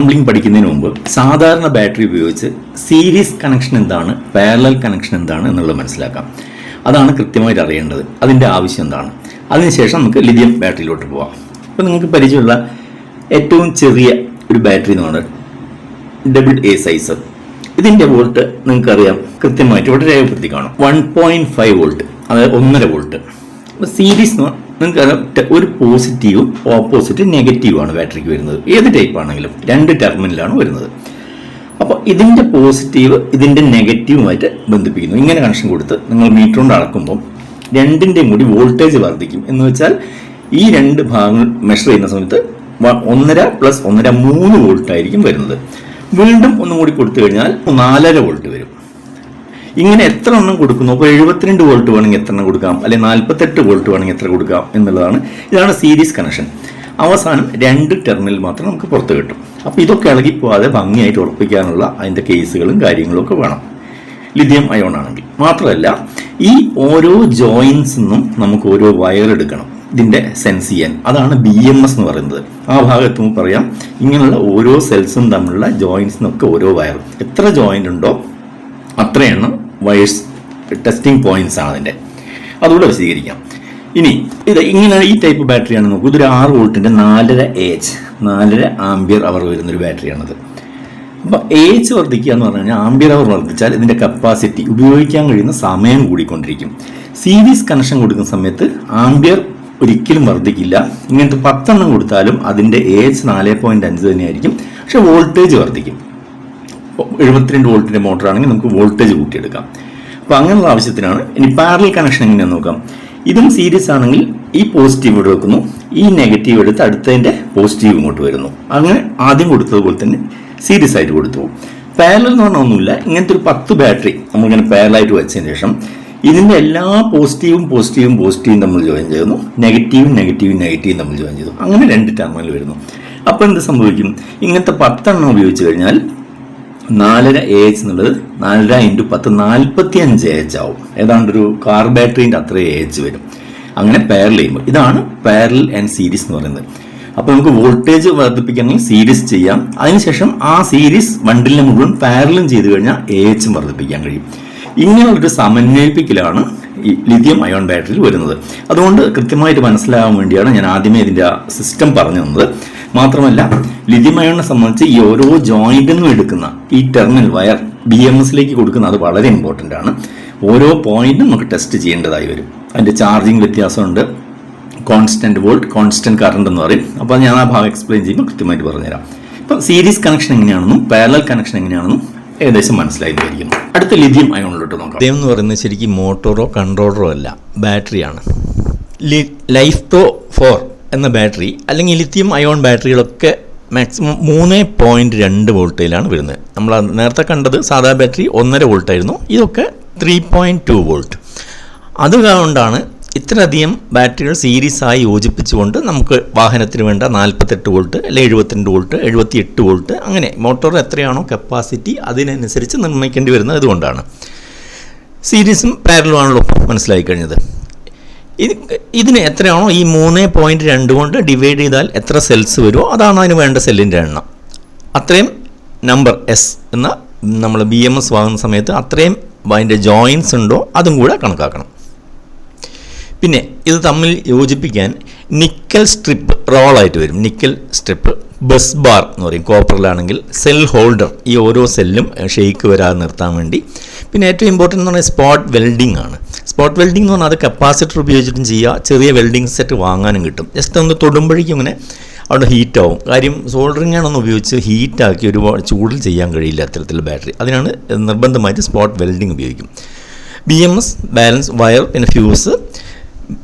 Assembling പഠിക്കുന്നതിന് മുമ്പ് സാധാരണ ബാറ്ററി ഉപയോഗിച്ച് സീരീസ് കണക്ഷൻ എന്താണ്, പാരലൽ കണക്ഷൻ എന്താണ് എന്നുള്ളത് മനസ്സിലാക്കാം. അതാണ് കൃത്യമായിട്ട് അറിയേണ്ടത്. അതിൻ്റെ ആവശ്യം എന്താണ്. അതിനുശേഷം നമുക്ക് ലിഥിയം ബാറ്ററിയിലോട്ട് പോവാം. അപ്പോൾ നിങ്ങൾക്ക് പരിചയമുള്ള ഏറ്റവും ചെറിയ ഒരു ബാറ്ററി എന്ന് പറയുന്നത് AA സൈസ്. ഇതിൻ്റെ വോൾട്ട് നിങ്ങൾക്കറിയാം, കൃത്യമായിട്ട് ഇവിടെ രേഖപ്പെടുത്തി കാണും. 1.5 വോൾട്ട്, അതായത് 1.5 വോൾട്ട്. സീരീസ് നിങ്ങൾക്കറിയാം, ഒരു പോസിറ്റീവും ഓപ്പോസിറ്റ് നെഗറ്റീവുമാണ് ബാറ്ററിക്ക് വരുന്നത്. ഏത് ടൈപ്പ് ആണെങ്കിലും 2 ടെർമിനലാണ് വരുന്നത്. അപ്പോൾ ഇതിൻ്റെ പോസിറ്റീവ് ഇതിൻ്റെ നെഗറ്റീവുമായിട്ട് ബന്ധിപ്പിക്കുന്നു. ഇങ്ങനെ കണക്ഷൻ കൊടുത്ത് നിങ്ങൾ മീറ്റർ കൊണ്ട് അളക്കുമ്പോൾ രണ്ടിൻ്റെയും കൂടി വോൾട്ടേജ് വർദ്ധിക്കും. എന്ന് വെച്ചാൽ ഈ 2 ഭാഗങ്ങൾ മെഷർ ചെയ്യുന്ന സമയത്ത് 1.5 + 1.5 3 വോൾട്ട് ആയിരിക്കും വരുന്നത്. വീണ്ടും ഒന്നും കൂടി കൊടുത്തു കഴിഞ്ഞാൽ 4.5 വോൾട്ട് വരും. ഇങ്ങനെ എത്ര എണ്ണം കൊടുക്കുന്നു. അപ്പോൾ 72 വോൾട്ട് വേണമെങ്കിൽ എത്ര എണ്ണം കൊടുക്കാം, അല്ലെങ്കിൽ 48 വോൾട്ട് വേണമെങ്കിൽ എത്ര കൊടുക്കാം എന്നുള്ളതാണ്. ഇതാണ് സീരീസ് കണക്ഷൻ. അവസാനം 2 ടെർമിനൽ മാത്രം നമുക്ക് പുറത്ത് കിട്ടും. അപ്പോൾ ഇതൊക്കെ ഇളകിപ്പോവാതെ ഭംഗിയായിട്ട് ഉറപ്പിക്കാനുള്ള അതിൻ്റെ കേസുകളും കാര്യങ്ങളും ഒക്കെ വേണം ലിഥിയം അയോൺ ആണെങ്കിൽ. മാത്രമല്ല ഈ ഓരോ ജോയിൻസിൽ നിന്നും നമുക്ക് ഓരോ വയർ എടുക്കണം ഇതിൻ്റെ സെൻസ് ചെയ്യാൻ. അതാണ് BMS എന്ന് പറയുന്നത്. ആ ഭാഗത്തും പറയാം, ഇങ്ങനെയുള്ള ഓരോ സെൽസും തമ്മിലുള്ള ജോയിൻസിനൊക്കെ ഓരോ വയർ. എത്ര ജോയിൻ്റ് ഉണ്ടോ അത്രയാണ് വയേഴ്സ്, ടെസ്റ്റിംഗ് പോയിന്റ്സ് ആണ് അതിൻ്റെ. അതുകൂടെ വിശദീകരിക്കാം. ഇനി ഇത് ഇങ്ങനെ ഈ ടൈപ്പ് ബാറ്ററിയാണ് നോക്കൂ. ഇതൊരു 6 വോൾട്ടിൻ്റെ 4.5 ആംപിയർ അവർ വരുന്നൊരു ബാറ്ററിയാണത്. അപ്പോൾ AH വർദ്ധിക്കുക എന്ന് പറഞ്ഞു കഴിഞ്ഞാൽ ആംപിയർ അവർ വർദ്ധിച്ചാൽ ഇതിൻ്റെ കപ്പാസിറ്റി, ഉപയോഗിക്കാൻ കഴിയുന്ന സമയം കൂടിക്കൊണ്ടിരിക്കും. സീരീസ് കണക്ഷൻ കൊടുക്കുന്ന സമയത്ത് ആംപിയർ ഒരിക്കലും വർദ്ധിക്കില്ല. ഇങ്ങനത്തെ 10 എണ്ണം കൊടുത്താലും അതിൻ്റെ AH 4.5 തന്നെയായിരിക്കും. പക്ഷെ വോൾട്ടേജ് വർദ്ധിക്കും. 72 വോൾട്ടിൻ്റെ മോട്ടർ ആണെങ്കിൽ നമുക്ക് വോൾട്ടേജ് കൂട്ടിയെടുക്കാം. അപ്പോൾ അങ്ങനെയുള്ള ആവശ്യത്തിനാണ്. ഇനി പാരലൽ കണക്ഷൻ എങ്ങനെയാണെന്ന് നോക്കാം. ഇതും സീരീസ് ആണെങ്കിൽ ഈ പോസിറ്റീവ് ഇവിടെ വെക്കുന്നു, ഈ നെഗറ്റീവ് എടുത്ത് അടുത്തതിൻ്റെ പോസിറ്റീവ് ഇങ്ങോട്ട് വരുന്നു. അങ്ങനെ ആദ്യം കൊടുത്തതുപോലെ തന്നെ സീരീസ് ആയിട്ട് കൊടുത്തു. പാരലൽ എന്ന് പറഞ്ഞാൽ ഒന്നുമില്ല, ഇങ്ങനത്തെ ഒരു 10 ബാറ്ററി നമ്മളിങ്ങനെ പാരലായിട്ട് വെച്ചതിന് ശേഷം ഇതിൻ്റെ എല്ലാ പോസിറ്റീവും തമ്മിൽ ജോയിൻ ചെയ്യുന്നു, നെഗറ്റീവും തമ്മിൽ ജോയിൻ ചെയ്തു. അങ്ങനെ 2 ടെർമിനൽ വരുന്നു. അപ്പോൾ എന്ത് സംഭവിക്കും? ഇങ്ങനത്തെ 10 എണ്ണം ഉപയോഗിച്ച് കഴിഞ്ഞാൽ 4.5 AH എന്നുള്ളത് 4.5 × 10 45 AH ആവും. ഏതാണ്ട് ഒരു കാർ ബാറ്ററീൻ്റെ അത്ര AH വരും. അങ്ങനെ പാരലൽ ചെയ്യുമ്പോൾ ഇതാണ് പാരലൽ ആൻഡ് സീരീസ് എന്ന് പറയുന്നത്. അപ്പോൾ നമുക്ക് വോൾട്ടേജ് വർദ്ധിപ്പിക്കണമെങ്കിൽ സീരീസ് ചെയ്യാം. അതിനുശേഷം ആ സീരീസ് ബണ്ടിലിനെ മുഴുവൻ പാരലും ചെയ്ത് കഴിഞ്ഞാൽ AH വർദ്ധിപ്പിക്കാൻ കഴിയും. ഇങ്ങനെയുള്ളൊരു സമന്വയിപ്പിക്കലാണ് ഈ ലിഥിയം അയോൺ ബാറ്ററിയിൽ വരുന്നത്. അതുകൊണ്ട് കൃത്യമായിട്ട് മനസ്സിലാകാൻ വേണ്ടിയാണ് ഞാൻ ആദ്യമേ ഇതിൻ്റെ സിസ്റ്റം പറഞ്ഞു തന്നത്. മാത്രമല്ല ലിഥിയം അയോണിനെ സംബന്ധിച്ച് ഈ ഓരോ ജോയിന്റിൽ നിന്നും എടുക്കുന്ന ഈ ടെർമിനൽ വയർ BMSലേക്ക് കൊടുക്കുന്ന അത് വളരെ ഇമ്പോർട്ടൻ്റ് ആണ്. ഓരോ പോയിന്റും നമുക്ക് ടെസ്റ്റ് ചെയ്യേണ്ടതായി വരും. അതിൻ്റെ ചാർജിങ് വ്യത്യാസമുണ്ട്. കോൺസ്റ്റന്റ് വോൾട്ട്, കോൺസ്റ്റന്റ് കറണ്ട് എന്ന് പറയും. അപ്പോൾ ഞാൻ ആ ഭാഗം എക്സ്പ്ലെയിൻ ചെയ്യുമ്പോൾ കൃത്യമായിട്ട് പറഞ്ഞുതരാം. ഇപ്പം സീരീസ് കണക്ഷൻ എങ്ങനെയാണെന്നും പാരലൽ കണക്ഷൻ എങ്ങനെയാണെന്നും ഏകദേശം മനസ്സിലായിരിക്കുന്നു. അടുത്ത ലിഥിയം അയോണിലോട്ട് നോക്കാം. ലിഥിയം എന്ന് പറയുന്നത് ശരിക്കും മോട്ടോറോ കൺട്രോളറോ അല്ല, ബാറ്ററിയാണ്. ലൈഫ്പ്രോ 4 എന്ന ബാറ്ററി അല്ലെങ്കിൽ ലിഥിയം അയോൺ ബാറ്ററികളൊക്കെ മാക്സിമം 3.2 വോൾട്ടിലാണ് വരുന്നത്. നമ്മൾ നേരത്തെ കണ്ടത് സാധാ ബാറ്ററി 1.5 വോൾട്ടായിരുന്നു. ഇതൊക്കെ 3.2 വോൾട്ട്. അതുകൊണ്ടാണ് ഇത്രയധികം ബാറ്ററികൾ സീരീസായി യോജിപ്പിച്ചുകൊണ്ട് നമുക്ക് വാഹനത്തിന് വേണ്ട 48 വോൾട്ട് അല്ലെങ്കിൽ 72 വോൾട്ട് 78 വോൾട്ട് അങ്ങനെ മോട്ടോർ എത്രയാണോ കപ്പാസിറ്റി അതിനനുസരിച്ച് നിർണ്ണയിക്കേണ്ടി വരുന്നത്. അതുകൊണ്ടാണ് സീരീസും പാരലും ആണല്ലോ മനസ്സിലായി കഴിഞ്ഞത്. ഇതിന് എത്രയാണോ ഈ 3.2 കൊണ്ട് ഡിവൈഡ് ചെയ്താൽ എത്ര സെൽസ് വരുമോ അതാണ് അതിന് വേണ്ട സെല്ലിൻ്റെ എണ്ണം. അത്രയും നമ്പർ S എന്ന നമ്മൾ BMS വാങ്ങുന്ന സമയത്ത് അത്രയും അതിൻ്റെ ജോയിൻസ് ഉണ്ടോ അതും കൂടെ കണക്കാക്കണം. പിന്നെ ഇത് തമ്മിൽ യോജിപ്പിക്കാൻ നിക്കൽ സ്ട്രിപ്പ് റോളായിട്ട് വരും. നിക്കൽ സ്ട്രിപ്പ്, ബസ് ബാർ എന്ന് പറയും കോപ്പറിലാണെങ്കിൽ, സെൽ ഹോൾഡർ, ഈ ഓരോ സെല്ലും ഷെയ്ക്ക് വരാതെ നിർത്താൻ വേണ്ടി. പിന്നെ ഏറ്റവും ഇമ്പോർട്ടൻ്റ് എന്ന് പറഞ്ഞാൽ സ്പോട്ട് വെൽഡിംഗ് ആണ്. സ്പോട്ട് വെൽഡിംഗ് എന്ന് പറഞ്ഞാൽ അത് കപ്പാസിറ്റർ ഉപയോഗിച്ചിട്ടും ചെയ്യുക, ചെറിയ വെൽഡിംഗ് സെറ്റ് വാങ്ങാനും കിട്ടും. ജസ്റ്റ് ഒന്ന് തൊടുമ്പോഴേക്കും ഇങ്ങനെ അവിടെ ഹീറ്റാവും. കാര്യം സോൾഡറിംഗ് ആണെന്ന് ഉപയോഗിച്ച് ഹീറ്റാക്കി ഒരുപാട് ചൂടിൽ ചെയ്യാൻ കഴിയില്ല അത്തരത്തിലുള്ള ബാറ്ററി. അതിനാണ് നിർബന്ധമായിട്ട് സ്പോട്ട് വെൽഡിംഗ് ഉപയോഗിക്കും. BMS, ബാലൻസ് വയർ, പിന്നെ ഫ്യൂസ്,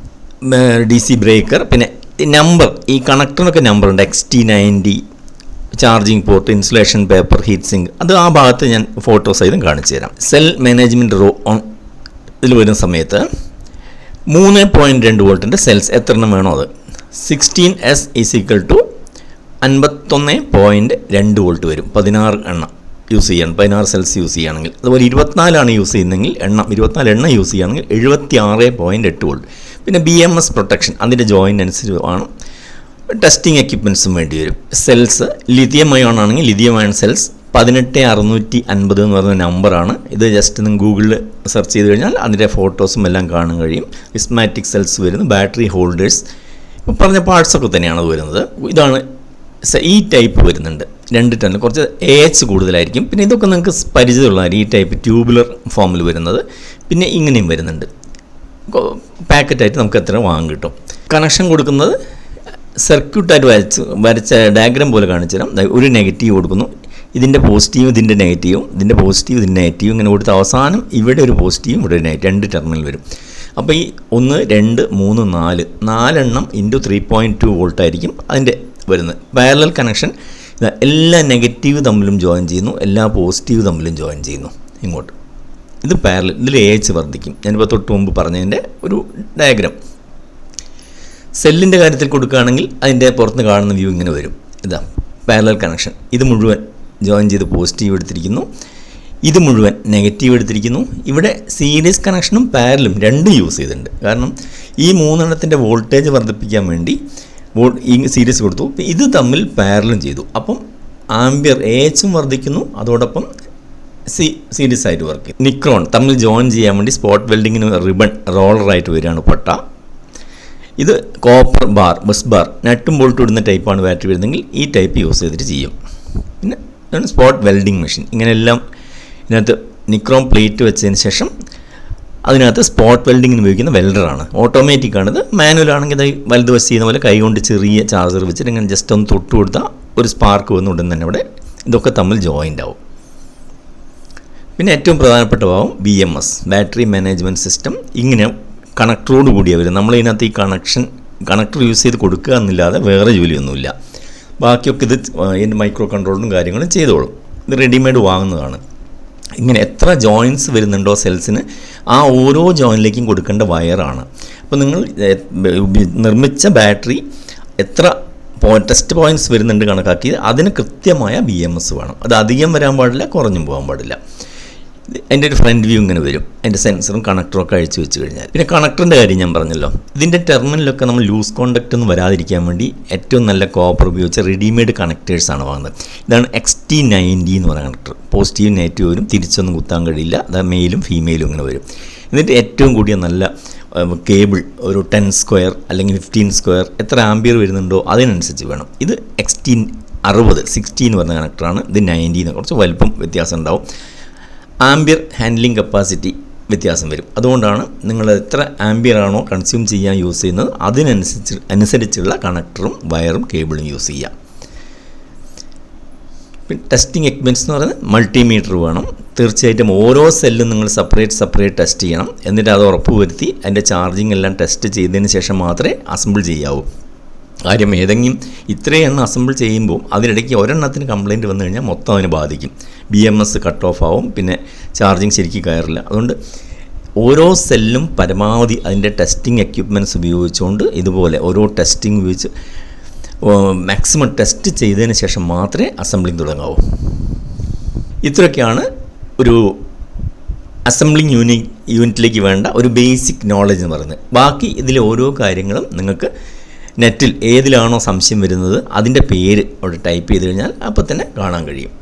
DC ബ്രേക്കർ, പിന്നെ നമ്പർ, ഈ കണക്ടറിനൊക്കെ നമ്പറുണ്ട്. XT90, charging port, insulation paper, heat sink. അത് ആ ഭാഗത്ത് ഞാൻ ഫോട്ടോ സഹിതം കാണിച്ചു തരാം. സെൽ മാനേജ്മെൻറ്റ് റോ ഇതിൽ വരുന്ന സമയത്ത് 3.2 വോൾട്ടിൻ്റെ സെൽസ് എത്ര എണ്ണം വേണോ അത് 16S = 51.2 വോൾട്ട് വരും. 16 എണ്ണം യൂസ് ചെയ്യണം, 16 സെൽസ് യൂസ് ചെയ്യുകയാണെങ്കിൽ. അതുപോലെ 24 യൂസ് ചെയ്യുന്നതെങ്കിൽ 24 എണ്ണം യൂസ് ചെയ്യുകയാണെങ്കിൽ 76.8 വോൾട്ട്. പിന്നെ BMS പ്രൊട്ടക്ഷൻ അതിൻ്റെ ജോയിൻ്റ് അനുസരിച്ച് ആണ് ടെസ്റ്റിംഗ് എക്യുപ്മെൻറ്റ്സും വേണ്ടി വരും. സെൽസ് ലിഥിയം അയോൺ ആണെങ്കിൽ ലിഥിയം അയോൺ സെൽസ് 18650 എന്ന് പറയുന്ന നമ്പറാണ്. ഇത് ജസ്റ്റ് നിങ്ങൾ ഗൂഗിളിൽ സെർച്ച് ചെയ്ത് കഴിഞ്ഞാൽ അതിൻ്റെ ഫോട്ടോസും എല്ലാം കാണാൻ കഴിയും. ഇസ്മാറ്റിക് സെൽസ് വരുന്നു, ബാറ്ററി ഹോൾഡേഴ്സ്, പറഞ്ഞ പാർട്സൊക്കെ തന്നെയാണ് അത് വരുന്നത്. ഇതാണ് ഈ ടൈപ്പ് വരുന്നുണ്ട് 2 ടൺ, കുറച്ച് AH കൂടുതലായിരിക്കും. പിന്നെ ഇതൊക്കെ നിങ്ങൾക്ക് പരിചയമുള്ളതായിരിക്കും, ഈ ടൈപ്പ് ട്യൂബുലർ ഫോമിൽ വരുന്നത്. പിന്നെ ഇങ്ങനെയും വരുന്നുണ്ട്, പാക്കറ്റായിട്ട് നമുക്ക് എത്ര വാങ്ങും കിട്ടും. കണക്ഷൻ കൊടുക്കുന്നത് സർക്യൂട്ടായിട്ട് വരച്ച ഡയഗ്രാം പോലെ കാണിച്ചു തരാം. ഒരു നെഗറ്റീവ് കൊടുക്കുന്നു, ഇതിൻ്റെ പോസിറ്റീവും ഇതിൻ്റെ നെഗറ്റീവും, ഇതിൻ്റെ പോസിറ്റീവ് ഇതിൻ്റെ നെഗറ്റീവും, ഇങ്ങനെ കൊടുത്ത് അവസാനം ഇവിടെ ഒരു പോസിറ്റീവും ഇവിടെ ഒരു നെഗറ്റീവ്, 2 ടെർമിനൽ വരും. അപ്പോൾ ഈ 1, 2, 3, 4 എണ്ണം ഇൻറ്റു 3.2 വോൾട്ട് ആയിരിക്കും അതിൻ്റെ വരുന്നത്. പാരലൽ കണക്ഷൻ എല്ലാ നെഗറ്റീവ് തമ്മിലും ജോയിൻ ചെയ്യുന്നു, എല്ലാ പോസിറ്റീവ് തമ്മിലും ജോയിൻ ചെയ്യുന്നു ഇങ്ങോട്ട്. ഇത് പാരലൽ, ഇതിൽ AH വർദ്ധിക്കും. ഞാനിപ്പോൾ തൊട്ട് മുമ്പ് പറഞ്ഞതിൻ്റെ ഒരു ഡയഗ്രാം. സെല്ലിൻ്റെ കാര്യത്തിൽ കൊടുക്കുകയാണെങ്കിൽ അതിൻ്റെ പുറത്ത് കാണുന്ന വ്യൂ ഇങ്ങനെ വരും. ഇതാ പാരലൽ കണക്ഷൻ, ഇത് മുഴുവൻ ജോയിൻ ചെയ്ത് പോസിറ്റീവ് എടുത്തിരിക്കുന്നു, ഇത് മുഴുവൻ നെഗറ്റീവ് എടുത്തിരിക്കുന്നു. ഇവിടെ സീരീസ് കണക്ഷനും പാരലും രണ്ടും യൂസ് ചെയ്തിട്ടുണ്ട്. കാരണം ഈ 3 എണ്ണത്തിൻ്റെ വോൾട്ടേജ് വർദ്ധിപ്പിക്കാൻ വേണ്ടി ഈ സീരീസ് കൊടുത്തു, ഇത് തമ്മിൽ പാരലും ചെയ്തു. അപ്പം ആംബിയർ AHും വർദ്ധിക്കുന്നു, അതോടൊപ്പം സീരീസ് ആയിട്ട് വർക്ക് ചെയ്യും. നിക്രോൺ തമ്മിൽ ജോയിൻ ചെയ്യാൻ വേണ്ടി സ്പോട്ട് വെൽഡിങ്ങിന് റിബൺ റോളറായിട്ട് വരികയാണ് പട്ട. ഇത് കോപ്പർ ബാർ, ബസ് ബാർ, നട്ടും ബോൾട്ടും ഇടുന്ന ടൈപ്പാണ് ബാറ്ററി വരുന്നതെങ്കിൽ ഈ ടൈപ്പ് യൂസ് ചെയ്തിട്ട് ചെയ്യും. പിന്നെ ഇതാണ് സ്പോട്ട് വെൽഡിങ് മെഷീൻ. ഇങ്ങനെയെല്ലാം ഇതിനകത്ത് നിക്രോം പ്ലേറ്റ് വെച്ചതിന് ശേഷം അതിനകത്ത് സ്പോട്ട് വെൽഡിങ്ങിന് ഉപയോഗിക്കുന്ന വെൽഡറാണ്. ഓട്ടോമാറ്റിക്കാണിത്. മാനുവൽ ആണെങ്കിൽ അത് വലുത് വെച്ച് ചെയ്യുന്ന പോലെ കൈകൊണ്ട് ചെറിയ ചാർജർ വെച്ചിട്ട് ഇങ്ങനെ ജസ്റ്റ് ഒന്ന് തൊട്ട് കൊടുത്താൽ ഒരു സ്പാർക്ക് വന്ന് ഉടൻ തന്നെ ഇവിടെ ഇതൊക്കെ തമ്മിൽ ജോയിൻ്റ് ആവും. പിന്നെ ഏറ്റവും പ്രധാനപ്പെട്ട ഭാഗം BMS, ബാറ്ററി മാനേജ്മെൻറ്റ് സിസ്റ്റം. ഇങ്ങനെ കണക്ടറോട് കൂടിയാണ് വരും. നമ്മളിതിനകത്ത് ഈ കണക്ടർ യൂസ് ചെയ്ത് കൊടുക്കുക എന്നില്ലാതെ വേറെ ജോലിയൊന്നുമില്ല. ബാക്കിയൊക്കെ ഇത് ഇതിൻ്റെ മൈക്രോ കൺട്രോളും കാര്യങ്ങളും ചെയ്തോളും. ഇത് റെഡിമെയ്ഡ് വാങ്ങുന്നതാണ്. ഇങ്ങനെ എത്ര ജോയിൻസ് വരുന്നുണ്ടോ സെൽസിന്, ആ ഓരോ ജോയിനിലേക്കും കൊടുക്കേണ്ട വയറാണ്. അപ്പോൾ നിങ്ങൾ നിർമ്മിച്ച ബാറ്ററി എത്ര ടെസ്റ്റ് പോയിൻറ്റ്സ് വരുന്നുണ്ട് കണക്കാക്കി അതിന് കൃത്യമായ BMS വേണം. അത് അധികം വരാൻ പാടില്ല, കുറഞ്ഞും പോകാൻ പാടില്ല. അതിൻ്റെ ഒരു ഫ്രണ്ട് വ്യൂ ഇങ്ങനെ വരും, അതിൻ്റെ സെൻസറും കണക്ടറും ഒക്കെ അഴിച്ചു വെച്ച് കഴിഞ്ഞാൽ. പിന്നെ കണക്ടറിൻ്റെ കാര്യം ഞാൻ പറഞ്ഞല്ലോ, ഇതിൻ്റെ ടെർമിനലൊക്കെ നമ്മൾ ലൂസ് കോണ്ടാക്റ്റ് ഒന്നും വരാതിരിക്കാൻ വേണ്ടി ഏറ്റവും നല്ല കോപ്പർ ഉപയോഗിച്ച റെഡിമെയ്ഡ് കണക്ടേഴ്സാണ് വാങ്ങുന്നത്. ഇതാണ് XT90 എന്ന് പറയുന്ന കണക്ടർ. പോസിറ്റീവ് നെഗറ്റീവ് വരും, തിരിച്ചൊന്നും കുത്താൻ കഴിയില്ല. അത് മെയിലും ഫീമെയിലും ഇങ്ങനെ വരും. എന്നിട്ട് ഏറ്റവും കൂടിയ നല്ല കേബിൾ ഒരു 10 സ്ക്വയർ അല്ലെങ്കിൽ 15 സ്ക്വയർ എത്ര ആംബിയർ വരുന്നുണ്ടോ അതിനനുസരിച്ച് വേണം. ഇത് XT60 എന്ന് പറയുന്ന കണക്ടറാണ്. ഇത് 90 കുറച്ച് വലുപ്പം വ്യത്യാസം ഉണ്ടാവും. ആംബിയർ ഹാൻഡ്ലിംഗ് കപ്പാസിറ്റി വ്യത്യാസം വരും. അതുകൊണ്ടാണ് നിങ്ങൾ എത്ര ആംബിയർ ആണോ കൺസ്യൂം ചെയ്യാൻ യൂസ് ചെയ്യുന്നത് അതിനനുസരിച്ചുള്ള കണക്ടറും വയറും കേബിളും യൂസ് ചെയ്യുക. പിന്നെ ടെസ്റ്റിംഗ് എക്യുപ്മെൻറ്റ്സ് എന്ന് പറയുന്നത് മൾട്ടിമീറ്റർ വേണം. തീർച്ചയായിട്ടും ഓരോ സെല്ലും നിങ്ങൾ സെപ്പറേറ്റ് ടെസ്റ്റ് ചെയ്യണം. എന്നിട്ട് അത് ഉറപ്പ് വരുത്തി അതിൻ്റെ ചാർജിങ് എല്ലാം ടെസ്റ്റ് ചെയ്തതിന് ശേഷം മാത്രമേ അസംബിൾ ചെയ്യാവൂ. കാര്യം ഏതെങ്കിലും ഇത്രയും എണ്ണം അസംബിൾ ചെയ്യുമ്പോൾ അതിനിടയ്ക്ക് ഒരെണ്ണത്തിന് കംപ്ലയിൻറ്റ് വന്നു കഴിഞ്ഞാൽ മൊത്തം അതിനെ ബാധിക്കും. BMS കട്ട് ഓഫ് ആവും, പിന്നെ ചാർജിങ് ശരിക്കും കയറില്ല. അതുകൊണ്ട് ഓരോ സെല്ലും പരമാവധി അതിൻ്റെ ടെസ്റ്റിംഗ് എക്യുപ്മെൻറ്റ്സ് ഉപയോഗിച്ചുകൊണ്ട് ഇതുപോലെ ഓരോ ടെസ്റ്റിംഗ് ഉപയോഗിച്ച് മാക്സിമം ടെസ്റ്റ് ചെയ്തതിന് ശേഷം മാത്രമേ അസംബ്ലിങ് തുടങ്ങാവൂ. ഇത്രയൊക്കെയാണ് ഒരു അസംബ്ലിങ് യൂണിറ്റിലേക്ക് വേണ്ട ഒരു ബേസിക് നോളജ് എന്ന് പറയുന്നത്. ബാക്കി ഇതിലെ ഓരോ കാര്യങ്ങളും നിങ്ങൾക്ക് നെറ്റിൽ ഏതിലാണോ സംശയം വരുന്നത് അതിൻ്റെ പേര് അവിടെ ടൈപ്പ് ചെയ്ത് കഴിഞ്ഞാൽ അപ്പോൾ തന്നെ കാണാൻ കഴിയും.